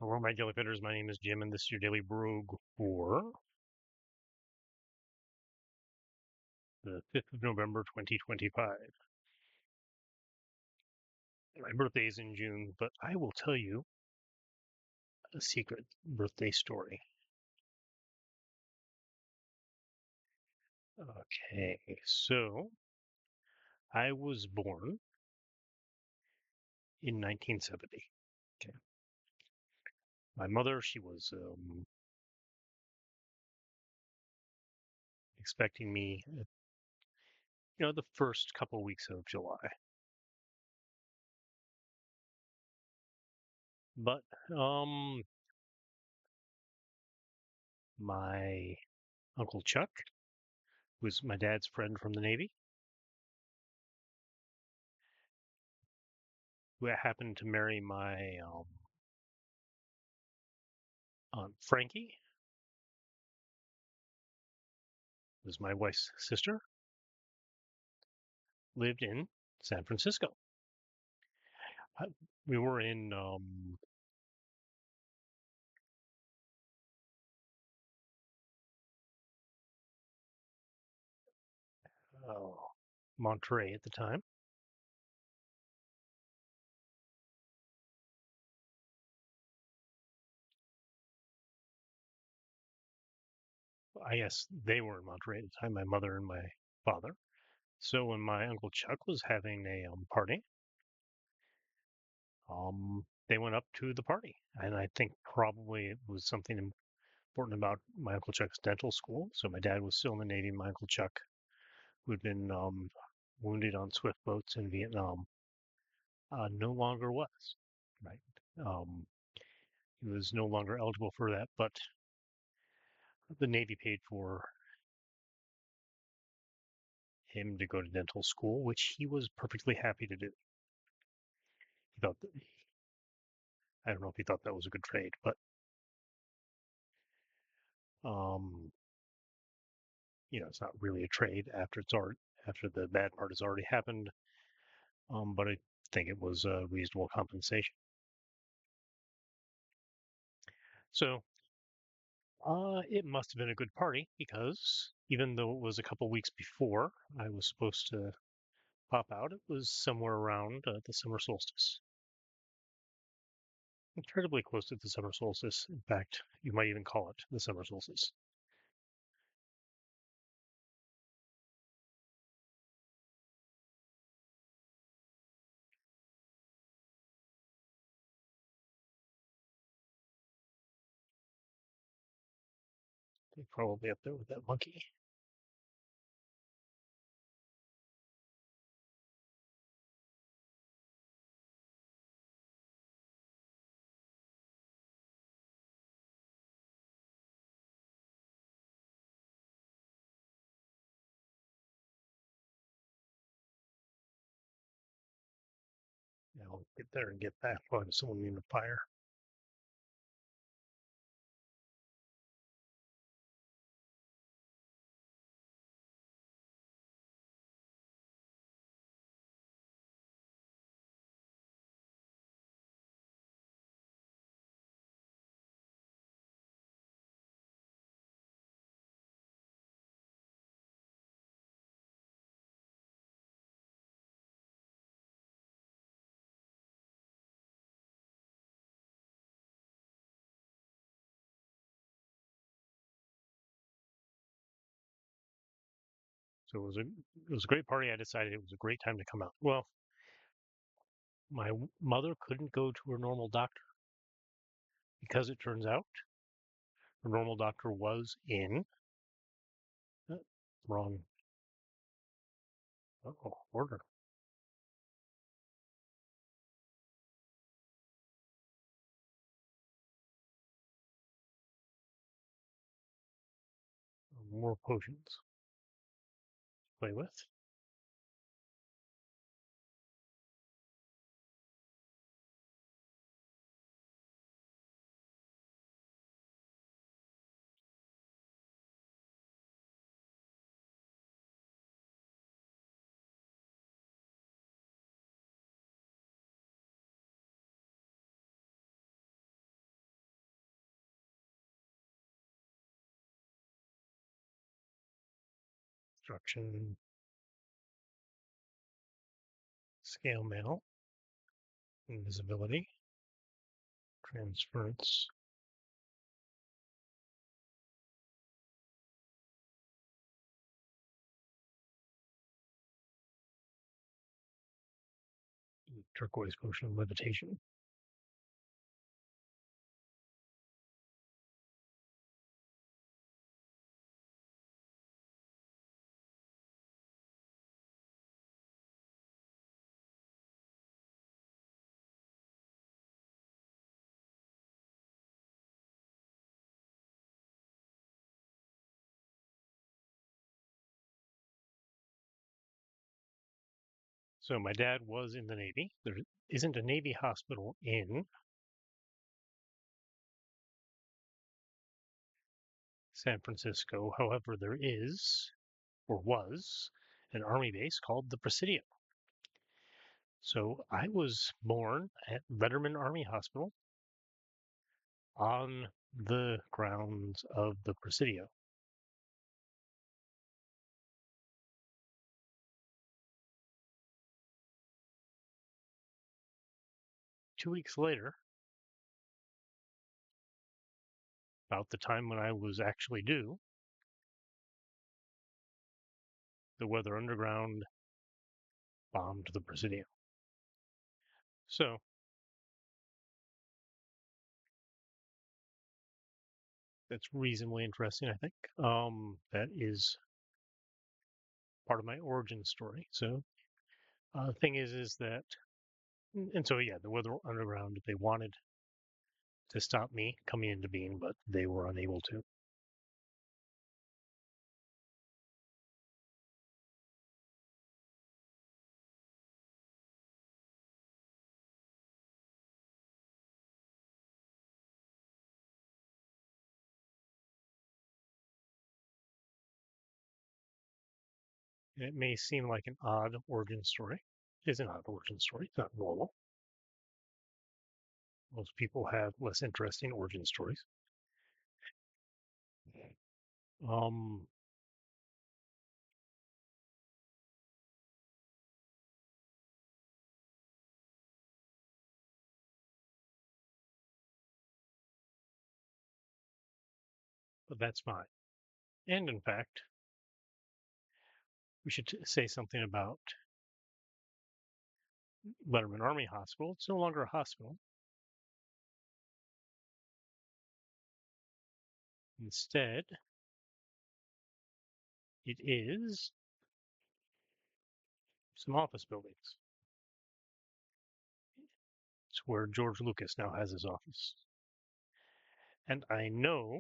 Hello, my daily fitters. My name is Jim, and this is your daily Brogue for the 5th of November, 2025. My birthday is in June, but I will tell you a secret birthday story. Okay, so I was born in 1970. Okay. My mother, she was expecting me, the first couple weeks of July. But my Uncle Chuck was my dad's friend from the Navy, who happened to marry my Aunt Frankie, was my wife's sister, lived in San Francisco. Uh, We were in Monterey at the time. I guess they were in Monterey at the time, my mother and my father. So when my Uncle Chuck was having a party, they went up to the party. And I think probably it was something important about my Uncle Chuck's dental school. So my dad was still in the Navy. My Uncle Chuck, who had been wounded on swift boats in Vietnam, no longer was. Right. Um, he was no longer eligible for that, but the Navy paid for him to go to dental school, which he was perfectly happy to do. He thought that, I don't know if he thought that was a good trade, but um, it's not really a trade after the bad part has already happened. But I think it was a reasonable compensation. So it must have been a good party because even though it was a couple weeks before I was supposed to pop out, it was somewhere around the summer solstice. Incredibly close to the summer solstice. In fact, you might even call it the summer solstice. They're probably up there with that monkey. I'll get there and get back while someone in the fire. So it was a great party. I decided it was a great time to come out. Well, my mother couldn't go to her normal doctor because it turns out her normal doctor was in uh, wrong order. More potions to play with. Instruction, scale mail, invisibility, transference, turquoise potion of levitation. So my dad was in the Navy. There isn't a Navy hospital in San Francisco. However, there is, or was, an Army base called the Presidio. So I was born at Letterman Army Hospital on the grounds of the Presidio. Two weeks later, about the time when I was actually due, the Weather Underground bombed the Presidio. So that's reasonably interesting, I think. That is part of my origin story. So the thing is that, and so yeah, the Weather Underground, they wanted to stop me coming into being, but they were unable to. And it may seem like an odd origin story. It is an odd origin story. It's not normal. Most people have less interesting origin stories. Um, but that's fine. And in fact, we should say something about Letterman Army Hospital. It's no longer a hospital. Instead, it is some office buildings. It's where George Lucas now has his office. And I know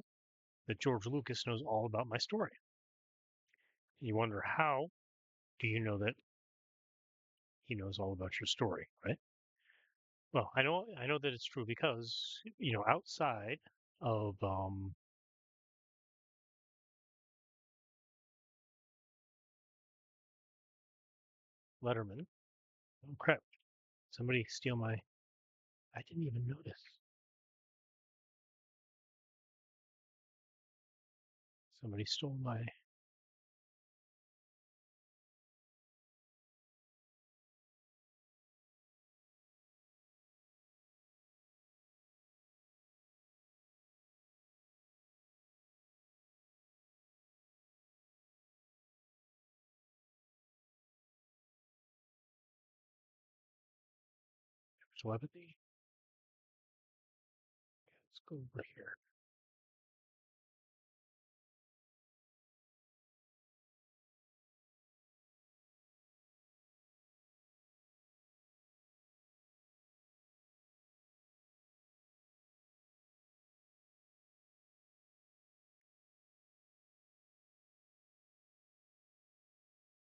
that George Lucas knows all about my story. You wonder, how do you know that he knows all about your story, right? Well, I know that it's true because, outside of Letterman. Oh crap! Somebody steal my. I didn't even notice. Somebody stole my. Telepathy. Let's go over here.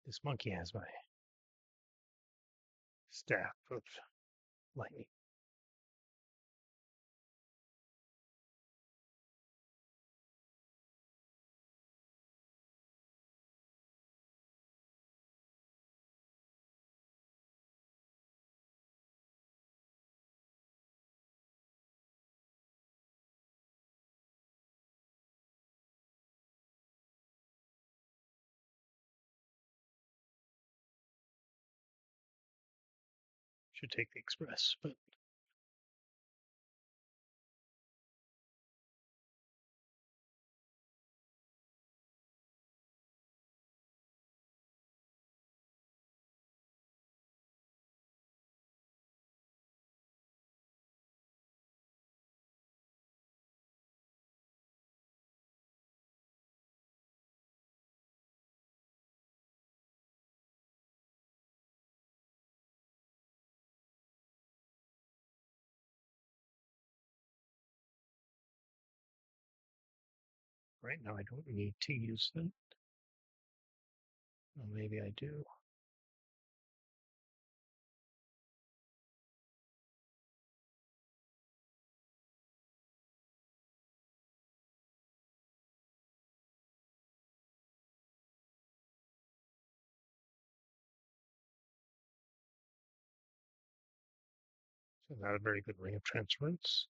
This monkey has my staff of lightning. Should take the express, but right now I don't need to use them. Well, maybe I do. So not a very good ring of transference.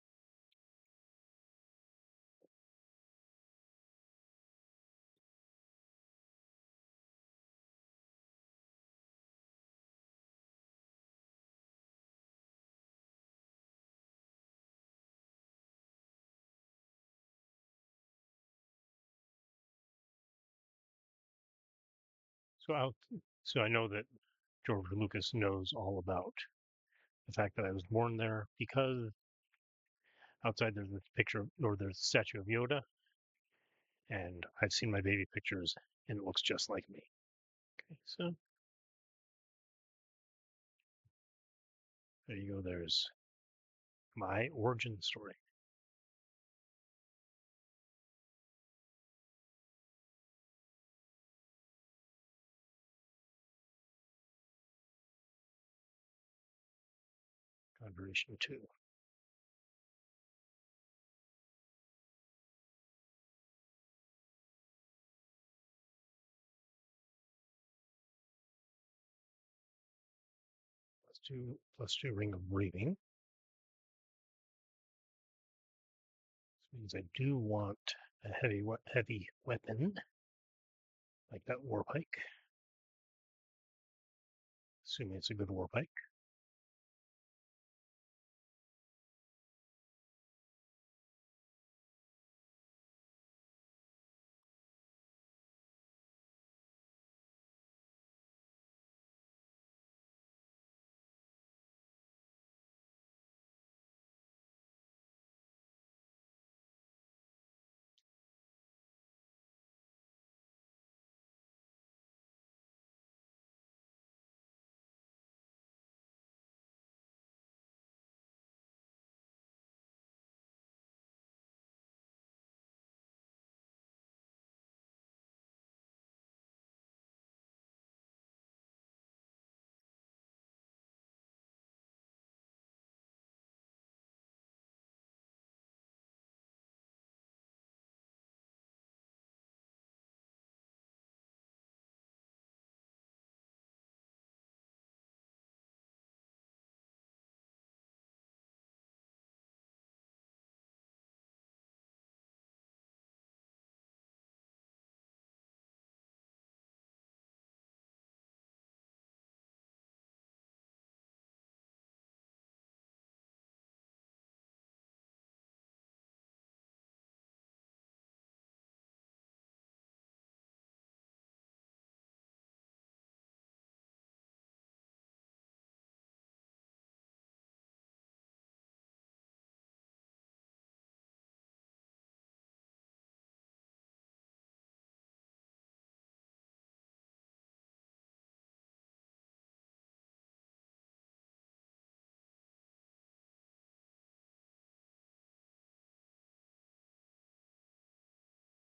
So out. So I know that George Lucas knows all about the fact that I was born there because outside there's a picture or there's a statue of Yoda, and I've seen my baby pictures and it looks just like me. Okay, so there you go. There's my origin story. Conjuration 2. Plus two ring of breathing. This means I do want a heavy weapon like that war pike. Assuming it's a good war pike.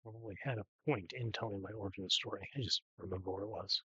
Probably had a point in telling my origin story. I just remember what it was.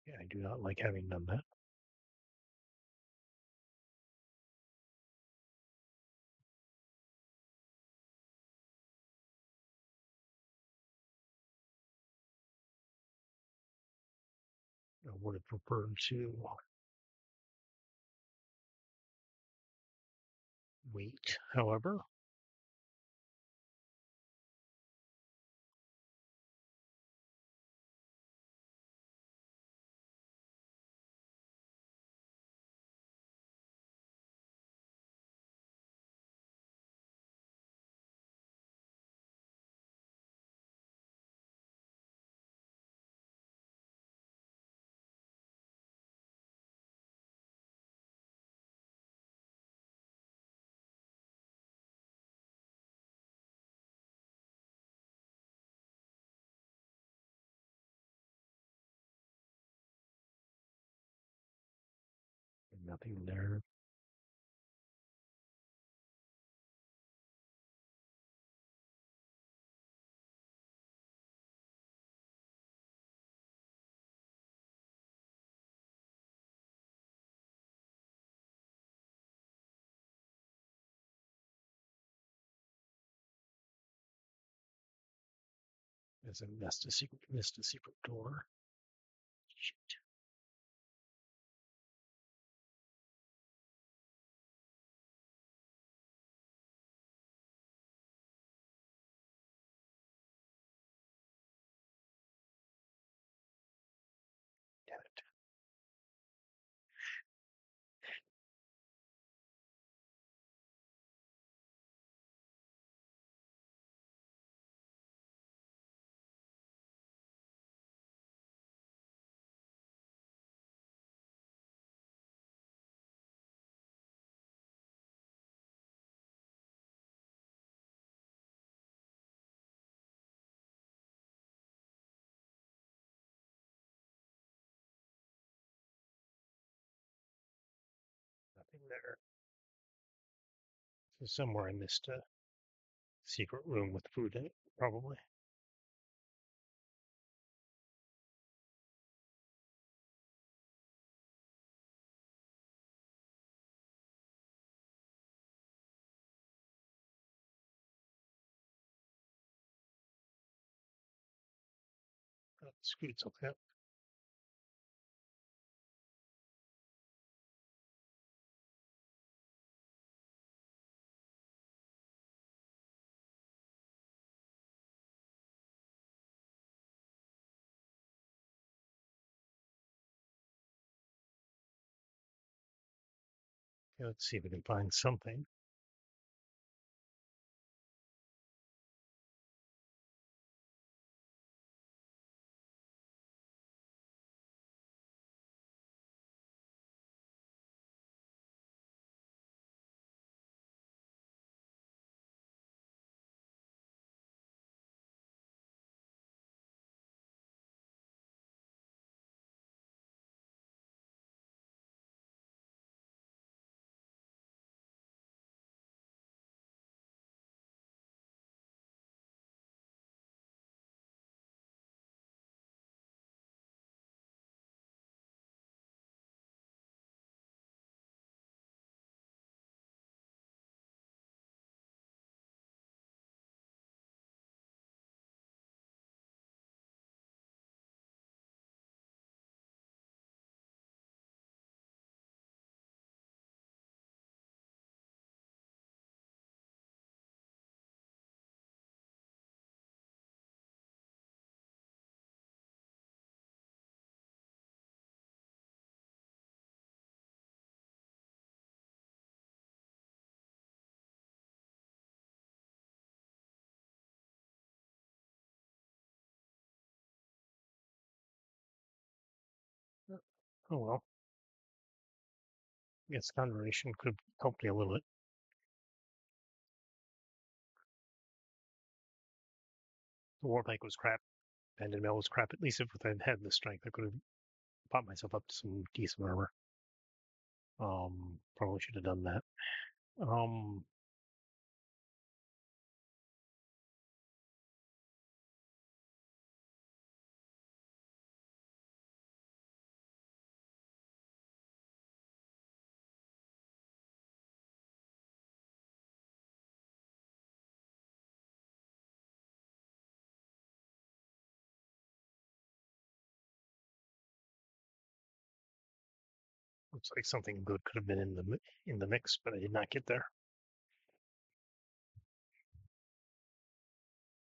Yeah, I do not like having done that. would have preferred to wait, however. Nothing there. There's a missed a secret door. Shit. Damn it. Nothing there. So somewhere I missed a secret room with food in it, probably. Screwed something up. Okay, let's see if we can find something. Oh well. I guess conjuration could help me a little bit. The Warpike was crap. Banded Mail was crap. At least if I had the strength, I could have popped myself up to some decent armor. Probably should have done that. Um, looks like something good could have been in the mix, but I did not get there.